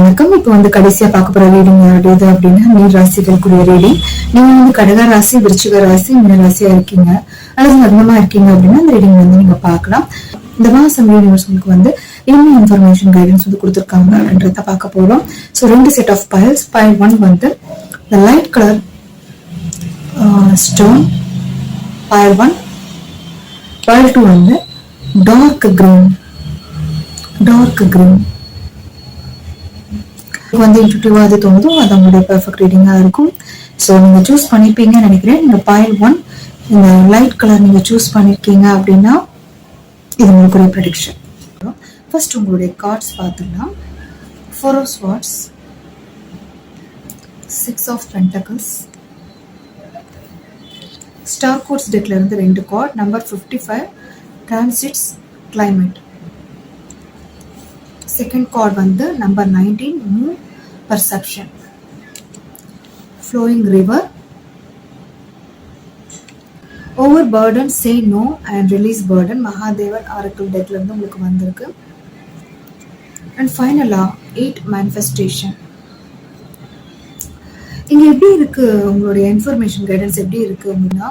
வணக்கம். இப்போ கடைசியா பார்க்க போற ரீடிங் யாருடையது அப்படின்னா மீன ராசிகளுக்குரிய ரீடிங். நீங்க கடக ராசி, விருச்சிக ராசி, மீன ராசியா இருக்கீங்க அல்லது லக்னமா இருக்கீங்க அப்படின்னா இந்த ரீடிங் நீங்க பார்க்கலாம். இந்த மாசம் யூனிவர்ஸ் உங்களுக்கு என்ன இன்ஃபர்மேஷன் கைடன்ஸ் கொடுத்துருக்காங்க அப்படின்றத பார்க்க போறோம். So 2 set of files. File 1 the light color stone, pile 1. pile 2 dark green. இன்ட்யூட்டிவா அது தோணுதோ அது உங்களுடைய பெர்ஃபெக்ட் ரீடிங்கா இருக்கும். ஸோ நீங்க சூஸ் பண்ணிப்பீங்கன்னு நினைக்கிறேன். நீங்க pile 1 இந்த லைட் கலர் நீங்க சூஸ் பண்ணிருக்கீங்க அப்படின்னா இது உங்களுக்கு ப்ரெடிக்ஷன். ஃபர்ஸ்ட் உங்களுடைய கார்ட்ஸ் பார்த்துக்கலாம். 4 of Swords, 6 of Pentacles, Star Codes deckல இருந்து 2 card. Number 55 Transits Climate. Second card number 19 Moon Perception. Flowing River, Overburden Say No and Release Burden. Mahadevar Oracle டெக்ல இருந்து உங்களுக்கு வந்திருக்கு. அண்ட் ஃபைனலா 8 Manifestation. இங்க எப்படி இருக்கு உங்களுடைய இன்ஃபர்மேஷன் கைடன்ஸ் எப்படி இருக்கு அப்படின்னா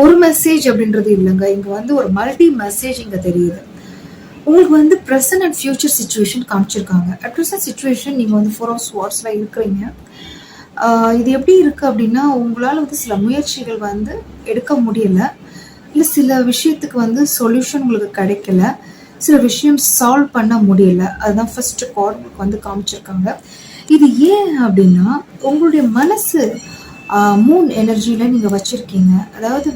ஒரு மெசேஜ் அப்படின்றது இல்லைங்க. இங்க ஒரு மல்டி மெசேஜ் இங்க தெரியுது. உங்களுக்கு ப்ரெசன்ட் அண்ட் ஃபியூச்சர் சுச்சுவேஷன் காமிச்சிருக்காங்க. அட் ப்ரெசன்ட் சுச்சுவேஷன் நீங்க 4 of Swordsல இருக்கிறீங்க. இது எப்படி இருக்கு அப்படின்னா உங்களால சில முயற்சிகள் எடுக்க முடியல, இல்லை சில விஷயத்துக்கு சொல்யூஷன் உங்களுக்கு கிடைக்கல, சில விஷயம் சால்வ் பண்ண முடியல. அதுதான் ஃபர்ஸ்ட் கார்டு உங்களுக்கு காமிச்சிருக்காங்க. இது ஏன் அப்படின்னா உங்களுடைய மனசு மூன் எனர்ஜியில நீங்க வச்சிருக்கீங்க. அதாவது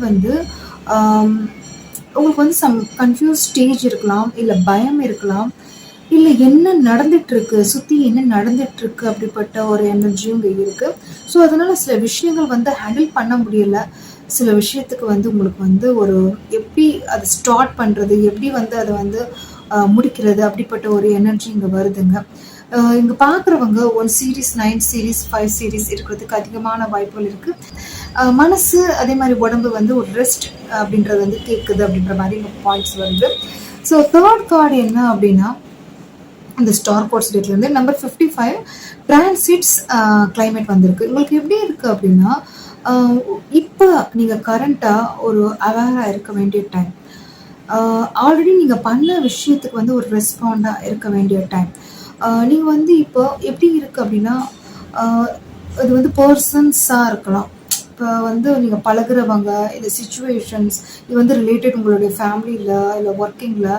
உங்களுக்கு சம் கன்ஃபியூஸ் ஸ்டேஜ் இருக்கலாம், இல்லை பயம் இருக்கலாம், இல்லை என்ன நடந்துட்டு இருக்கு, சுத்தி என்ன நடந்துட்டு இருக்கு அப்படிப்பட்ட ஒரு எனர்ஜியும் இங்கே இருக்கு. ஸோ அதனால சில விஷயங்கள் ஹேண்டில் பண்ண முடியல. சில விஷயத்துக்கு உங்களுக்கு ஒரு எப்படி அதை ஸ்டார்ட் பண்றது, எப்படி அதை முடிக்கிறது அப்படிப்பட்ட ஒரு எனர்ஜி இங்கே வருதுங்க. இங்க பாக்குறவங்க 1 சீரீஸ், 9 சீரீஸ், 5 சீரீஸ் இருக்கிறதுக்கு அதிகமான வாய்ப்புகள் இருக்கு. மனசு அதே மாதிரி உடம்பு ஒரு ரெஸ்ட் அப்படின்றது கேட்குது அப்படின்ற மாதிரி இங்க பாயிண்ட்ஸ் வருது. ஸோ தேர்ட் கார்டு என்ன அப்படின்னா இந்த ஸ்டார் கோட்ஸ் டேட்ல இருந்து நம்பர் 55 டிரான்சிட்ஸ் கிளைமேட் வந்திருக்கு. உங்களுக்கு எப்படி இருக்கு அப்படின்னா இப்போ நீங்க கரண்டா ஒரு அவேரா இருக்க வேண்டிய டைம், ஆல்ரெடி நீங்க பண்ண விஷயத்துக்கு ஒரு ரெஸ்பாண்டா இருக்க வேண்டிய டைம். நீங்க இப்போ எப்படி இருக்கு அப்படின்னா இது பர்சன்ஸா இருக்கலாம். இப்போ நீங்க பழகுறவங்க, இந்த சிச்சுவேஷன்ஸ் இது ரிலேட்டட் உங்களுடைய ஃபேமிலியில இல்லை ஒர்க்கிங்ல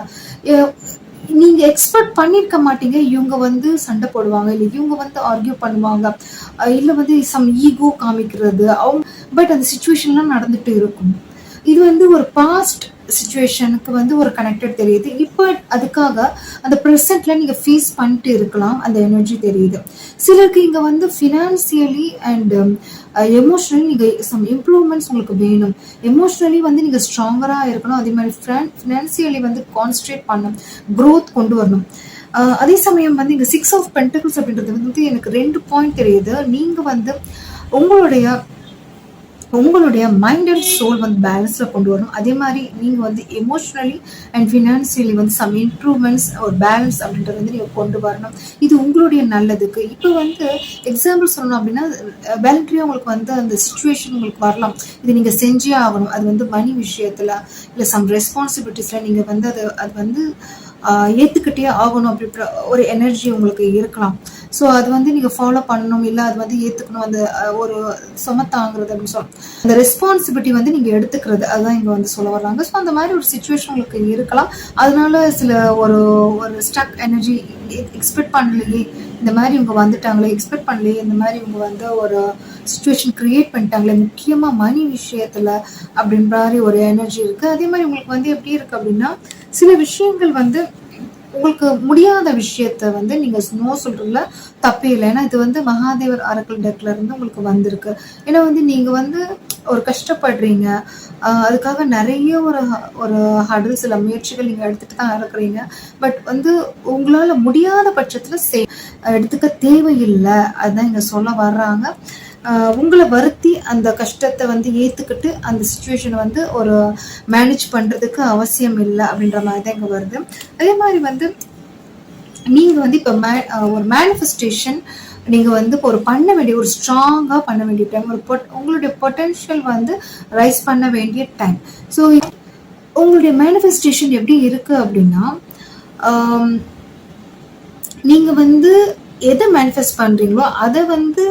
நீங்க எக்ஸ்பெக்ட் பண்ணிருக்க மாட்டீங்க. இவங்க சண்டை போடுவாங்க, இல்லை இவங்க ஆர்கியூ பண்ணுவாங்க, இல்லை சம் ஈகோ காமிக்கிறது அவங்க. பட் அந்த சிச்சுவேஷன்லாம் நடந்துட்டு இருக்கும். இது ஒரு பாஸ்ட் சிச்சுவேஷனுக்கு ஒரு கனெக்டட் தெரியுது. இப்போ அதுக்காக அந்த ப்ரெசென்ட்ல நீங்க ஃபேஸ் பண்ணிட்டு இருக்கலாம். அந்த எனர்ஜி தெரியுது. சிலருக்கு இங்க ஃபினான்சியலி அண்ட் எமோஷனலி நீங்க சம் இம்ப்ரூவ்மெண்ட்ஸ் உங்களுக்கு வேணும். எமோஷனலி நீங்க ஸ்ட்ராங்கரா இருக்கணும். அதே மாதிரி ஃபினான்சியலி கான்சன்ட்ரேட் பண்ணணும், க்ரோத் கொண்டு வரணும். அதே சமயம் இங்க 6 of Pentacles அப்படின்றது எனக்கு 2 பாயிண்ட் தெரியுது. நீங்க உங்களுடைய மைண்ட் அண்ட் சோல் பேலன்ஸ்ல கொண்டு வரணும். அதே மாதிரி நீங்க emotionally and financially some improvements ஒரு பேலன்ஸ் அப்படின்றது நீங்க கொண்டு வரணும். இது உங்களுடைய நல்லதுக்கு. இப்போ எக்ஸாம்பிள் சொல்லணும் அப்படின்னா வேலண்டரியா உங்களுக்கு அந்த சுச்சுவேஷன் உங்களுக்கு வரலாம். இது நீங்க செஞ்சே ஆகணும். அது மணி விஷயத்துல இல்லை சம் ரெஸ்பான்சிபிலிட்டிஸ்ல நீங்க அது ஏத்துக்கிட்டே ஆகணும் அப்படின்ற ஒரு எனர்ஜி உங்களுக்கு இருக்கலாம். ஸோ அது நீங்க ஃபாலோ பண்ணணும், இல்லை அது ஏத்துக்கணும், அந்த ஒரு சுமத்தாங்கிறது அப்படின்னு சொல்லலாம். அந்த ரெஸ்பான்சிபிலிட்டி நீங்க எடுத்துக்கிறது, அதுதான் இங்க சொல்ல வர்றாங்க. ஸோ அந்த மாதிரி ஒரு சுச்சுவேஷன் உங்களுக்கு இருக்கலாம். அதனால சில ஒரு ஸ்டக் எனர்ஜி, எக்ஸ்பெக்ட் பண்ணலையே இந்த மாதிரி இவங்க வந்துட்டாங்களே, எக்ஸ்பெக்ட் பண்ணலையே இந்த மாதிரி இவங்க ஒரு சுச்சுவேஷன் கிரியேட் பண்ணிட்டாங்களே, முக்கியமா மணி விஷயத்துல அப்படின்ற மாதிரி ஒரு எனர்ஜி இருக்கு. அதே மாதிரி உங்களுக்கு எப்படி இருக்கு அப்படின்னா சில விஷயங்கள் உங்களுக்கு முடியாத விஷயத்த நீங்க நோ சொல்றதுல தப்பே இல்லை. ஏன்னா இது மகாதேவர் ஆரக்கிள் டெக்ல இருந்து உங்களுக்கு வந்திருக்கு. ஏன்னா நீங்க ஒரு கஷ்டப்படுறீங்க, அதுக்காக நிறைய ஒரு ஹர்டில், சில முயற்சிகள் நீங்க எடுத்துட்டு தான் இருக்கிறீங்க. பட் உங்களால முடியாத பட்சத்துல எடுத்துக்க தேவையில்லை. அதுதான் இங்க சொல்ல வர்றாங்க. உங்களை வருத்தி அந்த கஷ்டத்தை ஏத்துக்கிட்டு அந்த சிச்சுவேஷனை ஒரு மேனேஜ் பண்றதுக்கு அவசியம் இல்லை அப்படின்ற மாதிரி தான் இங்க வருது. அதே மாதிரி நீங்க வந்து இப்ப ஒரு மேனிஃபெஸ்டேஷன் நீங்க வந்து இப்போ ஒரு பண்ண வேண்டிய ஒரு ஸ்ட்ராங்கா பண்ண வேண்டிய டைம், ஒரு உங்களுடைய பொட்டன்ஷியல் வந்து ரைஸ் பண்ண வேண்டிய டைம். ஸோ உங்களுடைய மேனிஃபெஸ்டேஷன் எப்படி இருக்கு அப்படின்னா, ஆம், நீங்க வந்து எதை மேனிஃபெஸ்ட் பண்றீங்களோ அதை வந்து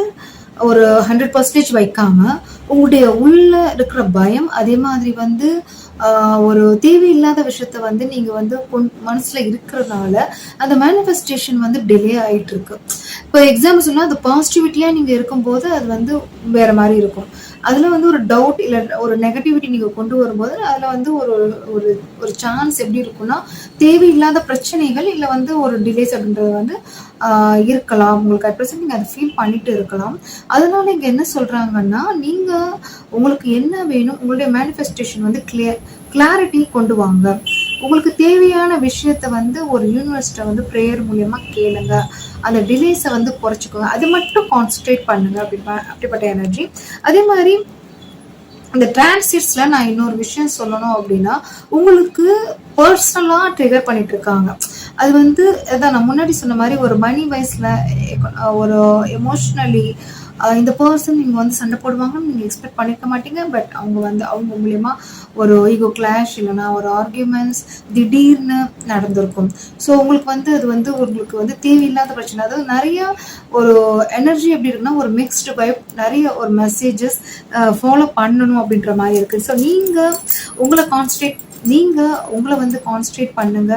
ஒரு 100% வைக்காம, உங்களுடைய உள்ள இருக்கிற பயம், அதே மாதிரி வந்து ஒரு தேவையில்லாத விஷயத்த வந்து நீங்க வந்து மனசுல இருக்கிறதுனால அந்த மேனிஃபெஸ்டேஷன் வந்து டிலே ஆயிட்டு இருக்கு. இப்போ எக்ஸாம்பிள் சொன்னா, அது பாசிட்டிவிட்டியா நீங்க இருக்கும்போது அது வந்து வேற மாதிரி இருக்கும். அதுல வந்து ஒரு டவுட் இல்ல ஒரு நெகட்டிவிட்டி நீங்க கொண்டு வரும்போது அதுல வந்து ஒரு ஒரு ஒரு சான்ஸ் எப்படி இருக்கும்னா, தேவையில்லாத பிரச்சனைகள் இல்ல வந்து ஒரு டிலேஸ் அப்படின்றது வந்து இருக்கலாம். உங்களுக்கு அட் ப்ரெசென்ட் நீங்க அதை ஃபீல் பண்ணிட்டு இருக்கலாம். அதனால இங்க என்ன சொல்றாங்கன்னா, நீங்க உங்களுக்கு என்ன வேணும், உங்களுடைய மேனிஃபெஸ்டேஷன் வந்து கிளாரிட்டி கொண்டு வாங்க. உங்களுக்கு தேவையான விஷயத்த வந்து ஒரு யூனிவர்ஸ்ட வந்து ப்ரேயர் மூலியமா கேளுங்க. அந்த டிலேஸை வந்து குறைச்சிக்கோங்க. அது மட்டும் கான்சன்ட்ரேட் பண்ணுங்க. அப்படிப்பட்ட எனர்ஜி. அதே மாதிரி இந்த டிரான்சிட்ஸ்ல நான் இன்னொரு விஷயம் சொல்லணும் அப்படின்னா, உங்களுக்கு பர்சனலா ட்ரிகர் பண்ணிட்டு இருக்காங்க. அது வந்து அதான் நான் முன்னாடி சொன்ன மாதிரி ஒரு மணி வைஸ்ல ஒரு எமோஷ்னலி இந்த பர்சன் நீங்க வந்து சண்டை போடுவாங்கன்னு நீங்க எக்ஸ்பெக்ட் பண்ணிக்க மாட்டீங்க. பட் அவங்க வந்து அவங்க மூலியமா ஒரு ஈகோ கிளாஷ் இல்லைன்னா ஒரு ஆர்கியூமெண்ட்ஸ் திடீர்னு நடந்திருக்கும். ஸோ உங்களுக்கு வந்து அது வந்து உங்களுக்கு வந்து தேவையில்லாத பிரச்சனை. அதாவது நிறைய ஒரு எனர்ஜி எப்படி இருக்குன்னா, ஒரு மிக்ஸ்டு வைப், நிறைய ஒரு மெசேஜஸ் ஃபாலோ பண்ணணும் அப்படின்ற மாதிரி இருக்கு. ஸோ நீங்க உங்களை வந்து கான்சன்ட்ரேட் பண்ணுங்க.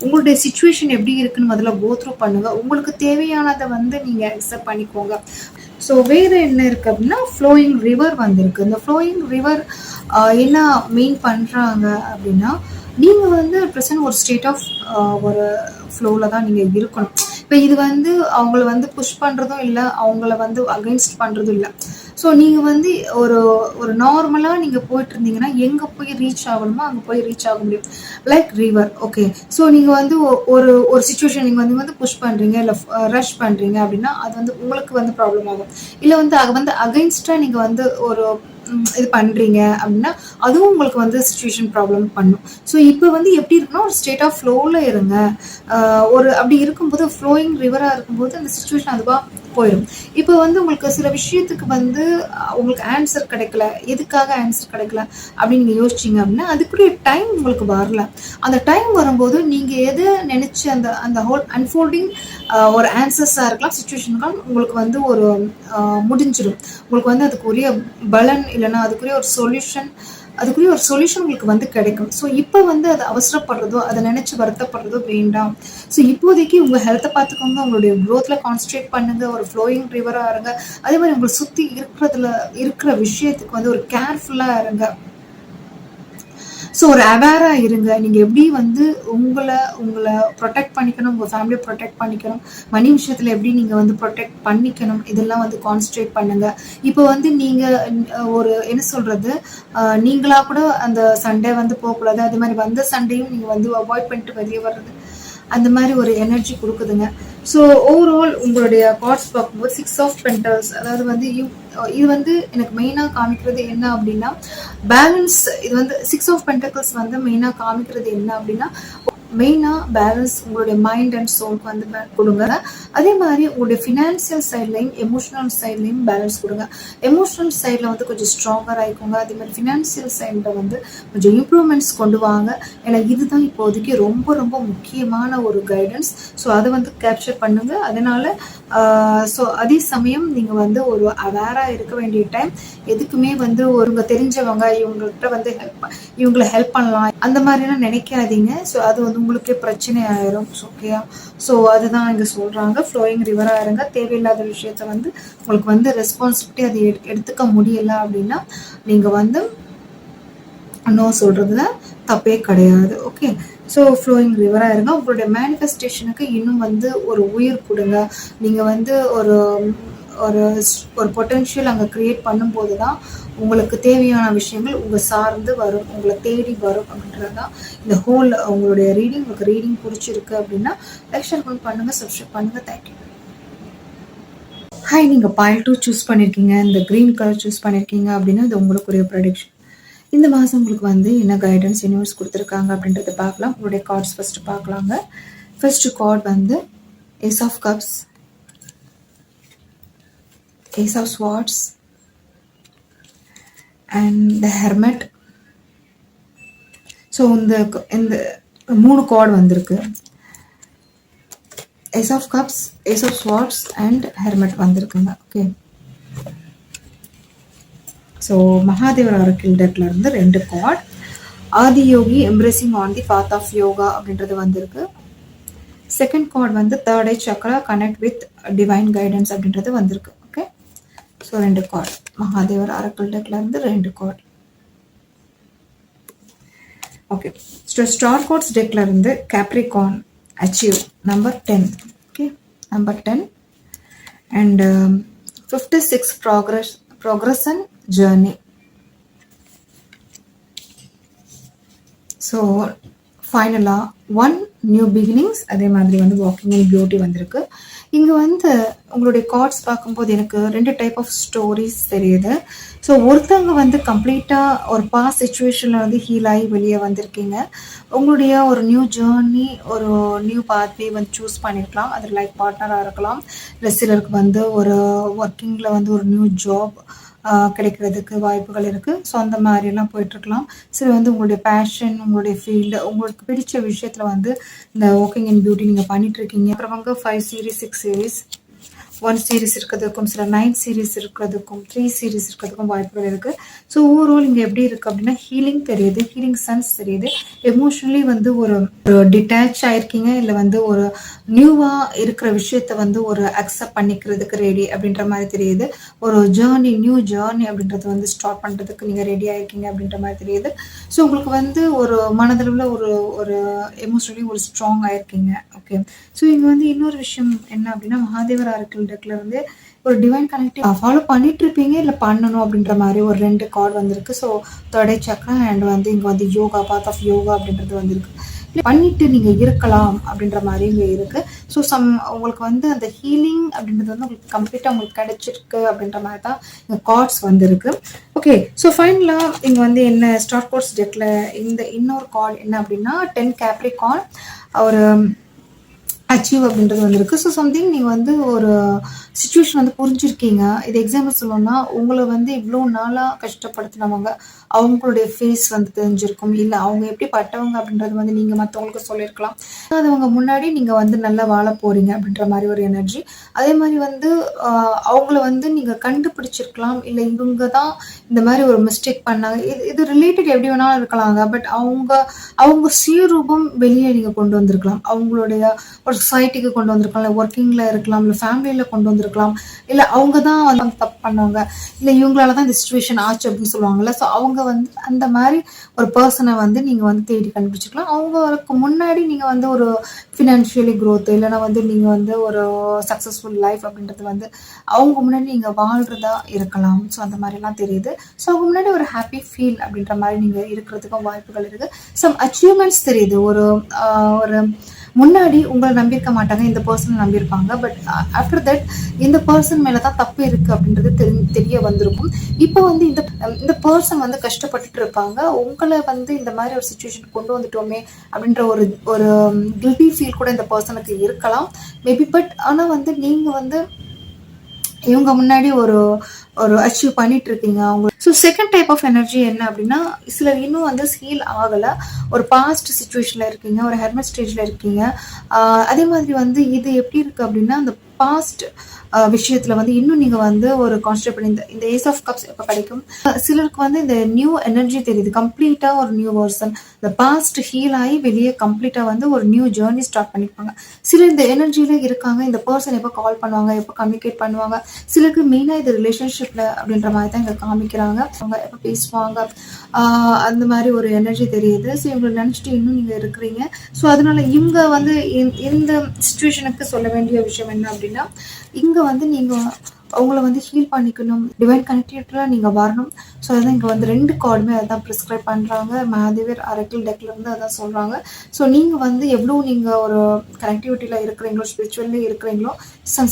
உங்களுடைய சிச்சுவேஷன் எப்படி இருக்குன்னு முதல்ல கோ த்ரூ பண்ணுங்க. உங்களுக்கு தேவையானதை வந்து நீங்க அக்செப்ட் பண்ணிக்கோங்க. ஸோ வேற என்ன இருக்கு அப்படின்னா, ஃப்ளோயிங் ரிவர் வந்திருக்கு. இந்த ஃப்ளோயிங் ரிவர் என்ன மீன் பண்றாங்க அப்படின்னா, நீங்க வந்து ப்ரெசன்ட் ஒரு ஸ்டேட் ஆஃப் ஒரு ஃப்ளோவில் தான் நீங்க இருக்கணும். இப்போ இது வந்து அவங்கள வந்து புஷ் பண்றதும் இல்லை, அவங்கள வந்து அகைன்ஸ்ட் பண்றதும் இல்லை. ஸோ நீங்க வந்து ஒரு ஒரு நார்மலா நீங்க போயிட்டு இருந்தீங்கன்னா, எங்க போய் ரீச் ஆகணுமோ அங்க போய் ரீச் ஆக முடியும். Like river. ஓகே. ஸோ நீங்க வந்து ஒரு ஒரு சுச்சுவேஷன் நீங்க வந்து புஷ் பண்றீங்க இல்ல ரஷ் பண்றீங்க அப்படின்னா, அது வந்து உங்களுக்கு வந்து ப்ராப்ளம் ஆகும். இல்ல வந்து அது வந்து அகைன்ஸ்டா நீங்க வந்து ஒரு இது பண்றீங்க அப்படின்னா, அதுவும் உங்களுக்கு வந்து சிச்சுவேஷன் ப்ராப்ளம் பண்ணும். ஸோ இப்போ வந்து எப்படி இருக்குன்னா, ஒரு ஸ்டேட் ஆஃப் ஃப்ளோவில் இருங்க. ஒரு அப்படி இருக்கும்போது ஃப்ளோயிங் ரிவரா இருக்கும்போது அந்த சிச்சுவேஷன் அதுவா போயிடும். இப்போ வந்து உங்களுக்கு சில விஷயத்துக்கு வந்து உங்களுக்கு ஆன்சர் கிடைக்கல, எதுக்காக ஆன்சர் கிடைக்கல அப்படின்னு நீங்க யோசிச்சீங்க அப்படின்னா, அதுக்குரிய டைம் உங்களுக்கு வரல. அந்த டைம் வரும்போது நீங்க எதை நினைச்சு அந்த அந்த ஹோல் அன்ஃபோல்டிங் ஒரு ஆன்சர்ஸா இருக்கலாம், சிச்சுவேஷனுக்காக உங்களுக்கு வந்து ஒரு முடிஞ்சிடும். உங்களுக்கு வந்து அதுக்குரிய பலன் இல்லைன்னா அதுக்குரிய ஒரு சொல்யூஷன் உங்களுக்கு வந்து கிடைக்கும். ஸோ இப்போ வந்து அது அவசரப்படுறதோ அதை நினைச்சு வருத்தப்படுறதோ வேண்டாம். ஸோ இப்போதைக்கு உங்க ஹெல்த்தை பார்த்துக்கோங்க, உங்களுடைய க்ரோத்ல கான்சன்ட்ரேட் பண்ணுங்க, ஒரு ஃப்ளோயிங் ரிவரா இருங்க. அதே மாதிரி உங்களை சுத்தி இருக்கிற விஷயத்துக்கு வந்து ஒரு கேர்ஃபுல்லா இருங்க. ஸோ ஒரு அவேரா இருங்க. நீங்க எப்படி வந்து உங்களை ப்ரொடெக்ட் பண்ணிக்கணும், உங்க ஃபேமிலியை ப்ரொடெக்ட் பண்ணிக்கணும், மணி விஷயத்துல எப்படி நீங்க வந்து ப்ரொடெக்ட் பண்ணிக்கணும், இதெல்லாம் வந்து கான்சன்ட்ரேட் பண்ணுங்க. இப்போ வந்து நீங்க ஒரு என்ன சொல்றது, நீங்களா கூட அந்த சண்டே வந்து போகக்கூடாது. அதே மாதிரி வந்த சண்டையும் நீங்க வந்து அவாய்ட் பண்ணிட்டு வெளியே வர்றது, அந்த மாதிரி ஒரு எனர்ஜி கொடுக்குதுங்க. ஸோ ஓவரால் உங்களுடைய கார்ட்ஸ் பார்க்கும்போது 6 ஆஃப் பென்டல்ஸ், அதாவது வந்து இது வந்து எனக்கு மெயினாக காமிக்கிறது என்ன அப்படின்னா பேலன்ஸ். இது வந்து 6 ஆஃப் பென்டக்கிள்ஸ் வந்து மெயினாக காமிக்கிறது என்ன அப்படின்னா, மெயினாக பேலன்ஸ் உங்களுடைய மைண்ட் அண்ட் சோல்க்கு வந்து கொடுங்க. அதே மாதிரி உங்களுடைய ஃபினான்சியல் சைட்லையும் எமோஷனல் சைட்லையும் பேலன்ஸ் கொடுங்க. எமோஷனல் சைடில் வந்து கொஞ்சம் ஸ்ட்ராங்கர் ஆகிக்கோங்க. அதே மாதிரி ஃபினான்சியல் சைடில் வந்து கொஞ்சம் இம்ப்ரூவ்மெண்ட்ஸ் கொண்டு வாங்க. ஏன்னா இதுதான் இப்போதைக்கு ரொம்ப ரொம்ப முக்கியமான ஒரு கைடன்ஸ். ஸோ அதை வந்து கேப்சர் பண்ணுங்க. அதனால ஸோ அதே சமயம் நீங்கள் வந்து ஒரு அவேராக இருக்க வேண்டிய டைம். எதுக்குமே வந்து ஒருங்க தெரிஞ்சவங்க இவங்ககிட்ட வந்து இவங்களை ஹெல்ப் பண்ணலாம் அந்த மாதிரிலாம் நினைக்காதீங்க. ஸோ அது வந்து உங்களுக்கே பிரச்சனை ஆயிரும். ஓகேயா? ஸோ அதுதான் இங்கே சொல்கிறாங்க. ஃப்ளோயிங் ரிவராக இருங்க. தேவையில்லாத விஷயத்த வந்து உங்களுக்கு வந்து ரெஸ்பான்சிபிலிட்டி அது எடுத்துக்க முடியல அப்படின்னா நீங்கள் வந்து நோ சொல்கிறதுல தப்பே கிடையாது. ஓகே. ஸோ ஃப்ளோயிங் ரிவராக இருங்க. உங்களுடைய மேனிஃபெஸ்டேஷனுக்கு இன்னும் வந்து ஒரு உயிர் கொடுங்க. நீங்கள் வந்து ஒரு ஒரு ஒரு பொட்டென்ஷியல் அங்கே க்ரியேட் பண்ணும்போது தான் உங்களுக்கு தேவையான விஷயங்கள் உங்கள் சார்ந்து வரும், உங்களை தேடி வரும் அப்படின்றது தான் இந்த ஹோல் உங்களுடைய ரீடிங். உங்களுக்கு ரீடிங் பிடிச்சிருக்கு அப்படின்னா லைக் ஷேர் பண்ணுங்கள், சப்ஸ்கிரைப் பண்ணுங்கள். தேங்க்யூ. ஹாய், நீங்கள் பைல் 2 சூஸ் பண்ணியிருக்கீங்க, இந்த க்ரீன் கலர் சூஸ் பண்ணியிருக்கீங்க அப்படின்னா இது உங்களுக்குரிய ப்ரடிக்ஷன். இந்த மாதம் உங்களுக்கு வந்து என்ன கைடன்ஸ் யூனிவர்ஸ் கொடுத்துருக்காங்க அப்படின்றத பார்க்கலாம். உங்களுடைய கார்ட்ஸ் ஃபஸ்ட்டு பார்க்கலாங்க. ஃபர்ஸ்ட் கார்டு வந்து Ace of Cups, Ace of Swords, and the Hermit. So இந்த 3 கார்டு வந்திருக்கு. Ace of Cups, Ace of Swords and Hermit வந்திருக்குங்க. ஓகே, ஸோ மகாதேவர் ஆரக்கிள் டெக்ல இருந்து 2 card. Adiyogi embracing on the path of yoga அப்படின்றது வந்திருக்கு. Second card வந்து third eye chakra connect with divine guidance அப்படின்றது வந்திருக்கு. Okay, so 2 card Mahadevar Oracle டெக்ல இருந்து 2 card. Okay, so star cards டெக்ல இருந்து Capricorn achieve number 10. Okay, number 10 and 56 progress and journey. So ஃபைனலாக 1 நியூ பிகினிங்ஸ், அதே மாதிரி வந்து வாக்கிங் இன் பியூட்டி வந்திருக்கு. இங்கே வந்து உங்களுடைய கார்ட்ஸ் பார்க்கும்போது எனக்கு 2 டைப் ஆஃப் ஸ்டோரிஸ் தெரியுது. ஸோ ஒருத்தவங்க வந்து கம்ப்ளீட்டாக ஒரு பாஸ்ட் சுச்சுவேஷனில் வந்து ஹீல் ஆகி வெளியே வந்திருக்கீங்க. உங்களுடைய ஒரு நியூ ஜேர்னி, ஒரு நியூ பாத்வே வந்து சூஸ் பண்ணியிருக்கலாம். அது லைஃப் பார்ட்னராக இருக்கலாம், இல்லை சிலருக்கு வந்து ஒரு ஒர்க்கிங்கில் வந்து ஒரு நியூ ஜாப் கிடைக்கிறதுக்கு வாய்ப்புகள் இருக்குது. ஸோ அந்த மாதிரிலாம் போயிட்டுருக்கலாம். சில வந்து உங்களுடைய பேஷன், உங்களுடைய ஃபீல்டு, உங்களுக்கு பிடிச்ச விஷயத்தில் வந்து இந்த வாக்கிங் இன் பியூட்டி நீங்கள் பண்ணிகிட்ருக்கீங்க. அப்புறவங்க 5 சீரீஸ், 6 சீரீஸ், 1 சீரீஸ் இருக்கிறதுக்கும், சில 9 சீரீஸ் இருக்கிறதுக்கும், 3 சீரீஸ் இருக்கிறதுக்கும் வாய்ப்புகள் இருக்குது. ஸோ ஓவரால் இங்கே எப்படி இருக்குது அப்படின்னா ஹீலிங் தெரியுது, ஹீலிங் சென்ஸ் தெரியுது. எமோஷ்னலி வந்து ஒரு டிட்டாச் ஆகிருக்கீங்க, இல்லை வந்து ஒரு நியூவாக இருக்கிற விஷயத்த வந்து ஒரு அக்செப்ட் பண்ணிக்கிறதுக்கு ரெடி அப்படின்ற மாதிரி தெரியுது. ஒரு ஜேர்னி, நியூ ஜேர்னி அப்படின்றது வந்து ஸ்டார்ட் பண்ணுறதுக்கு நீங்கள் ரெடி ஆகிருக்கீங்க அப்படின்ற மாதிரி தெரியுது. ஸோ உங்களுக்கு வந்து ஒரு மனதளவில் ஒரு எமோஷ்னலி ஒரு ஸ்ட்ராங் ஆகிருக்கீங்க. ஓகே, ஸோ இங்கே வந்து இன்னொரு விஷயம் என்ன அப்படின்னா மகாதேவர் ஆரக்கிள் டெக்ல வந்து ஒரு டிவைன் கனெக்டிவ் ஃபாலோ பண்ணிட்டு இருப்பீங்க, இல்லை பண்ணணும் அப்படின்ற மாதிரி ஒரு 2 கார்டு வந்திருக்கு. So third eye Chakra and வந்து இங்கே வந்து யோகா, பாத் ஆஃப் யோகா அப்படின்றது வந்திருக்கு. பண்ணிட்டு நீங்கள் இருக்கலாம் அப்படின்ற மாதிரி இங்கே இருக்குது. ஸோ உங்களுக்கு வந்து அந்த ஹீலிங் அப்படின்றது வந்து உங்களுக்கு கம்ப்ளீட்டாக உங்களுக்கு கிடைச்சிருக்கு அப்படின்ற மாதிரி தான் இங்கே கார்ட்ஸ் வந்திருக்கு. ஓகே, ஸோ ஃபைனலாக இங்கே வந்து என்ன ஸ்டார் கார்ட்ஸ் டெக்கில் இந்த இன்னொரு கார்டு என்ன அப்படின்னா 10 கேப்ரிகார்ன் ஒரு அச்சீவ் அப்படின்றது வந்திருக்கு. ஸோ சம்திங் நீங்கள் வந்து ஒரு சுச்சுவேஷன் வந்து புரிஞ்சிருக்கீங்க. இது எக்ஸாம்பிள் சொல்லணும்னா உங்களை வந்து இவ்வளோ நாளாக கஷ்டப்படுத்தினவங்க அவங்களுடைய ஃபேஸ் வந்து தெரிஞ்சிருக்கும், இல்லை அவங்க எப்படி பட்டவங்க அப்படின்றது வந்து நீங்கள் மற்றவங்களுக்கு சொல்லியிருக்கலாம். அது அவங்க முன்னாடி நீங்கள் வந்து நல்லா வாழ போகிறீங்க அப்படின்ற மாதிரி ஒரு எனர்ஜி. அதே மாதிரி வந்து அவங்கள வந்து நீங்கள் கண்டுபிடிச்சிருக்கலாம், இல்லை இவங்க தான் இந்த மாதிரி ஒரு மிஸ்டேக் பண்ணாங்க. இது ரிலேட்டட் எப்படி வேணாலும் இருக்கலாங்க. பட் அவங்க சுயரூபம் வெளியே நீங்கள் கொண்டு வந்திருக்கலாம். அவங்களுடைய ஒரு சொசைட்டிக்கு கொண்டு வந்திருக்கலாம், இல்லை ஒர்க்கிங்கில் இருக்கலாம், இல்லை ஃபேமிலியில் கொண்டு வந்திருக்கலாம், இல்லை அவங்க தான் வந்து தப்பு பண்ணவங்க, இல்லை இவங்களால தான் இந்த சுச்சுவேஷன் ஆச்சு அப்படின்னு சொல்லுவாங்கல்ல. ஸோ அவங்க வந்து அந்த மாதிரி ஒரு பர்சனை வந்து நீங்கள் வந்து தேடி கண்டுபிடிச்சிக்கலாம். அவங்களுக்கு முன்னாடி நீங்கள் வந்து ஒரு ஃபினான்ஷியலி க்ரோத், இல்லைன்னா வந்து நீங்கள் வந்து ஒரு சக்ஸஸ்ஃபுல் லைஃப் அப்படின்றது வந்து அவங்க முன்னாடி நீங்கள் வாழ்கிறதா இருக்கலாம். ஸோ அந்த மாதிரிலாம் தெரியுது. ஸோ அவங்க முன்னாடி ஒரு ஹாப்பி ஃபீல் அப்படின்ற மாதிரி நீங்கள் இருக்கிறதுக்கும் வாய்ப்புகள் இருக்குது. சம் அச்சீவ்மெண்ட்ஸ் தெரியுது. ஒரு முன்னாடி உங்களை நம்பியிருக்க மாட்டாங்க, இந்த பர்சனை நம்பியிருப்பாங்க. பட் ஆஃப்டர் தட் இந்த பர்சன் மேலே தான் தப்பு இருக்குது அப்படின்றது தெரிய வந்திருக்கும். இப்போ வந்து இந்த பர்சன் வந்து கஷ்டப்பட்டுட்டு இருப்பாங்க. உங்களை வந்து இந்த மாதிரி ஒரு சுச்சுவேஷன் கொண்டு வந்துட்டோமே அப்படின்ற ஒரு கில்ட்டி ஃபீல் கூட இந்த பர்சனுக்கு இருக்கலாம் மேபி. பட் ஆனால் வந்து நீங்கள் வந்து இவங்க முன்னாடி ஒரு அச்சீவ் பண்ணிட்டு இருக்கீங்க அவங்க. So second type of energy என்ன அப்படின்னா சிலர் இன்னும் வந்து ஹீல் ஆகலை, ஒரு பாஸ்ட் சுச்சுவேஷனில் இருக்கீங்க, ஒரு ஹெர்மட் ஸ்டேஜில் இருக்கீங்க. அதே மாதிரி வந்து இது எப்படி இருக்குது அப்படின்னா அந்த பாஸ்ட் விஷயத்தில் வந்து இன்னும் நீங்கள் வந்து ஒரு கான்சன்ட்ரேட் பண்ணி இந்த ஏஸ் ஆஃப் கப்ஸ் எப்போ கிடைக்கும். சிலருக்கு வந்து இந்த நியூ எனர்ஜி தெரியுது, கம்ப்ளீட்டாக ஒரு நியூ பர்சன், இந்த பாஸ்ட் ஹீல் ஆகி வெளியே கம்ப்ளீட்டாக வந்து ஒரு நியூ ஜேர்னி ஸ்டார்ட் பண்ணியிருப்பாங்க. சிலர் இந்த எனர்ஜியில் இருக்காங்க, இந்த பர்சன் எப்போ கால் பண்ணுவாங்க, எப்போ கம்யூனிகேட் பண்ணுவாங்க. சிலருக்கு மெயினாக இது ரிலேஷன்ஷிப்பில் அப்படின்ற மாதிரி தான் இங்கே காமிக்கிறாங்க. அவங்க எப்போ பேசுவாங்க அந்த மாதிரி ஒரு எனர்ஜி தெரியுது. ஸோ இவங்களை நினச்சிட்டு இன்னும் நீங்கள் இருக்கிறீங்க. ஸோ அதனால இவங்க வந்து இந்த சுச்சுவேஷனுக்கு சொல்ல வேண்டிய விஷயம் என்ன அப்படின்னா இங்கே வந்து நீங்கள் அவங்கள வந்து ஹீல் பண்ணிக்கணும், டிவைன் கனெக்டிவிட்டியில் நீங்கள் வரணும். ஸோ அதான் இங்கே வந்து 2 கார்டுமே அதான் ப்ரிஸ்கிரைப் பண்ணுறாங்க. மகாதேவர் ஆரக்கிள் டெக்லேருந்து அதான் சொல்கிறாங்க. ஸோ நீங்கள் வந்து எவ்வளோ நீங்கள் ஒரு கனெக்டிவிட்டியில் இருக்கிறீங்களோ, ஸ்பிரிச்சுவலி இருக்கிறீங்களோ,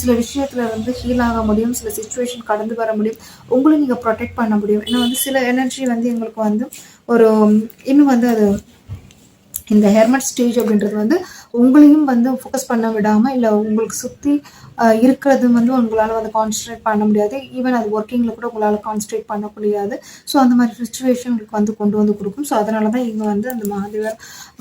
சில விஷயத்தில் வந்து ஹீல் ஆக முடியும், சில சுச்சுவேஷன் கடந்து வர முடியும், உங்களை நீங்கள் ப்ரொடெக்ட் பண்ண முடியும். ஏன்னா வந்து சில எனர்ஜி வந்து எங்களுக்கு வந்து ஒரு இன்னும் வந்து அது இந்த ஹெர்மட் ஸ்டேஜ் அப்படின்றது வந்து உங்களையும் வந்து ஃபோக்கஸ் பண்ண விடாமல், இல்லை உங்களுக்கு சுற்றி இருக்கிறது வந்து உங்களால் வந்து கான்சன்ட்ரேட் பண்ண முடியாது. ஈவன் அது ஒர்க்கிங்கில் கூட உங்களால் கான்சன்ட்ரேட் பண்ண முடியாது. ஸோ அந்த மாதிரி சுச்சுவேஷன் உங்களுக்கு வந்து கொண்டு வந்து கொடுக்கும். ஸோ அதனால தான் இங்கே வந்து அந்த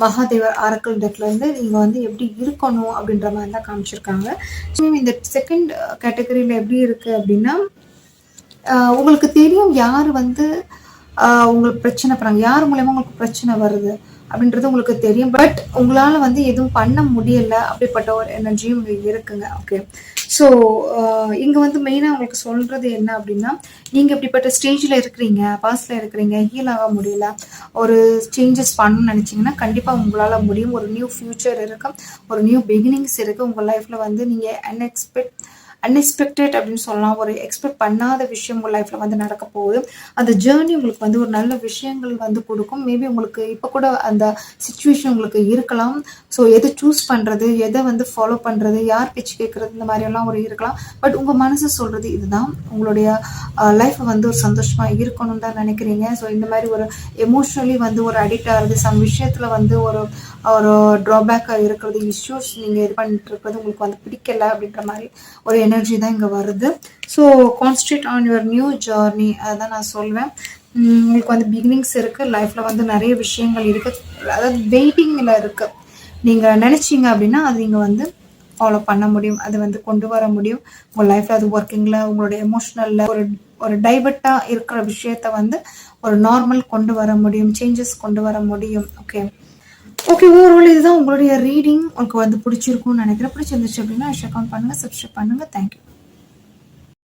மகாதேவர் ஆரக்கிள் டெக்லேருந்து இங்கே வந்து எப்படி இருக்கணும் அப்படின்ற மாதிரி தான் காமிச்சிருக்காங்க. ஸோ இந்த செகண்ட் கேட்டகரியில் எப்படி இருக்குது அப்படின்னா, உங்களுக்கு தெரியும் யார் வந்து உங்களுக்கு பிரச்சனை பண்ணுறாங்க, யார் மூலயமா உங்களுக்கு பிரச்சனை வருது அப்படின்றது உங்களுக்கு தெரியும். பட் உங்களால் வந்து எதுவும் பண்ண முடியலை, அப்படிப்பட்ட ஒரு எனர்ஜியும் இங்கே இருக்குங்க. ஓகே, ஸோ இங்கே வந்து மெயினாக உங்களுக்கு சொல்கிறது என்ன அப்படின்னா, நீங்கள் இப்படிப்பட்ட ஸ்டேஜில் இருக்கிறீங்க, பாஸ்டில் இருக்கிறீங்க, ஹீல் ஆக முடியல, ஒரு சேஞ்சஸ் பண்ணணும்னு நினச்சிங்கன்னா கண்டிப்பாக உங்களால் முடியும். ஒரு நியூ ஃப்யூச்சர் இருக்குது, ஒரு நியூ பிகினிங்ஸ் இருக்குது உங்கள் லைஃப்பில். வந்து நீங்கள் அன்எக்ஸ்பெக்டட் அப்படின்னு சொல்லலாம். ஒரு எக்ஸ்பெக்ட் பண்ணாத விஷயம் உங்கள் லைஃப்பில் வந்து நடக்க போகுது. அந்த ஜேர்னி உங்களுக்கு வந்து ஒரு நல்ல விஷயங்கள் வந்து கொடுக்கும். மேபி உங்களுக்கு இப்போ கூட அந்த சுச்சுவேஷன் உங்களுக்கு இருக்கலாம். ஸோ எதை சூஸ் பண்ணுறது, எதை வந்து ஃபாலோ பண்ணுறது, யார் பேச்சு கேட்குறது, இந்த மாதிரியெல்லாம் ஒரு இருக்கலாம். பட் உங்கள் மனசு சொல்கிறது இதுதான், உங்களுடைய லைஃப்பை வந்து ஒரு சந்தோஷமாக இருக்கணும்னு தான் நினைக்கிறீங்க. ஸோ இந்த மாதிரி ஒரு எமோஷ்னலி வந்து ஒரு அடிக்ட் ஆகிறது, சம் விஷயத்தில் வந்து ஒரு ட்ராபேக்காக இருக்கிறது, இஷ்யூஸ் நீங்கள் இது பண்ணிட்டு இருக்கிறது உங்களுக்கு வந்து பிடிக்கலை அப்படின்ற மாதிரி ஒரு எனர்ஜி தான் இங்கே வருது. So concentrate on your new journey, அதுதான் நான் சொல்வேன். உங்களுக்கு வந்து பிகினிங்ஸ் இருக்குது, லைஃப்பில் வந்து நிறைய விஷயங்கள் இருக்குது, அதாவது வெயிட்டிங்கில் இருக்குது. நீங்கள் நினச்சிங்க அப்படின்னா அது நீங்கள் வந்து ஃபாலோ பண்ண முடியும், அது வந்து கொண்டு வர முடியும் உங்கள் லைஃப்பில். அது ஒர்க்கிங்கில், உங்களோட எமோஷ்னலில் ஒரு டைவர்ட்டாக இருக்கிற விஷயத்த வந்து ஒரு நார்மல் கொண்டு வர முடியும், சேஞ்சஸ் கொண்டு வர முடியும். ஓகே, ஓவரால் இதுதான் உங்களுடைய ரீடிங். உங்களுக்கு வந்து பிடிச்சிருக்கும்னு நினைக்கிறேன். பிடிச்சிருந்துச்சு அப்படின்னா ஷேர் பண்ணுங்கள், சப்ஸ்கிரைப் பண்ணுங்கள். தேங்க்யூ.